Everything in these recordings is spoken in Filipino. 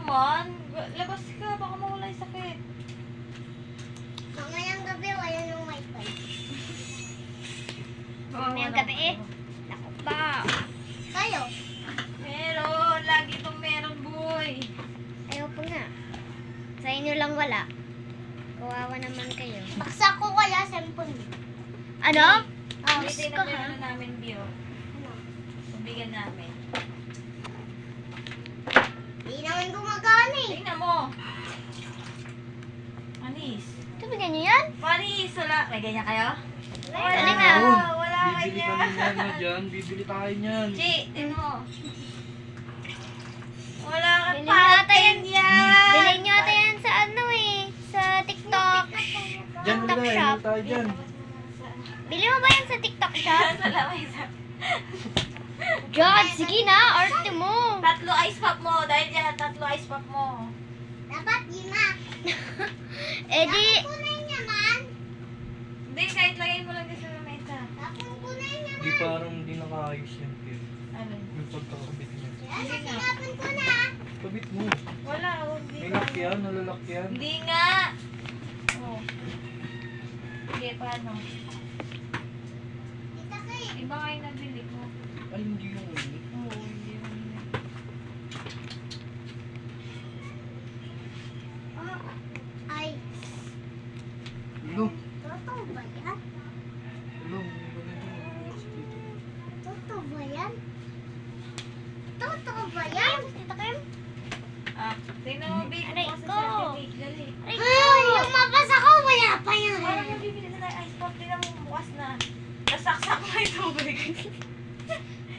naman. Labas ka, baka mawala yung sakit. Mamayang gabi, wala nang wifi. Mamayang gabi eh. Naku pa. Kayo? Meron, lagi itong meron, boy. Ayaw po nga. Sa inyo lang wala. Kawawa naman kayo. Baksa ko kaya cellphone. Ano? Oh, Hindi ka, na ha? meron namin view. ano? Subigan namin. Di naman gumagana eh. Tingnan mo. Anis. Tubigan niyo yan? Panis, wala. May ganyan kayo? Wala. Ano nga? Wala Bibili ganyan. kami niyan na dyan. Bibili tayo niyan. Chi, tingnan mo. Wala ka Bilhin nyo ata yan. yan. Bilhin nyo ata yan sa ano eh. Sa TikTok. Dyan TikTok wala. shop. Ano tayo dyan? Bili mo ba yan sa TikTok shop? Sa lamesa. God, sige na. Arte mo. Tatlo ice pop mo. Dahil dyan, tatlo ice pop mo. Dapat 5. Eh di, Kunin naman. Hindi, kahit lagay mo lang din sa lamesa. Tapos kunin naman. Di parang di nakaayos yan. Kaya. Ano? Yung pagkakabit niya. Yan, sinapin ko na. Kabit mo. Wala, hindi. May lock yan. Nalalak yan. Hindi nga. Oh. Sige, paano? Kita kay. Iba nga yung nabili ko. Ay, hindi yung ulit. Oo, hindi yung Ay, Ulo. totoo ba yan? Ulo. May maganda yung bukas dito. Totoo ba yan? Totoo ba yan? Tita Kim. Ah, tingnan mo, babe. Aray Bukas ko. sa certificate. Dali. Aray Ay, ko. lumabas ako. Wala pa yan. Parang nabibili na tayo ice pop. Tingnan mo, bukas na. Nasaksak mo yung tubig.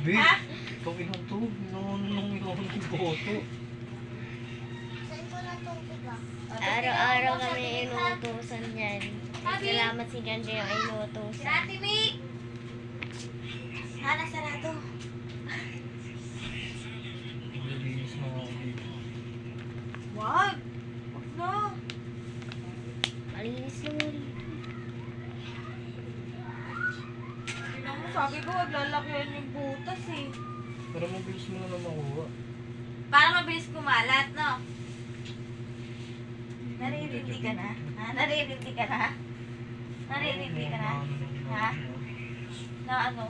Babe. Ha? Itong inong to. Nung inong yung boto. Saan ko na tubig ah? Araw-araw kami inuutosan yan. Abi. Salamat si Janjo yung Si inuutosan. Ate Mick! Sana sarado. Nalinis na ako dito. Wag! Wag na. Malinis lang yun. Tingnan mo, sabi ko, wag lalakyan yung butas eh. Pero mabilis mo na lang makuha. Para mabilis kumalat, no? Naririndi ka na? Ha? Naririndi ka na? Naririndi ka na? Ha? Na ano?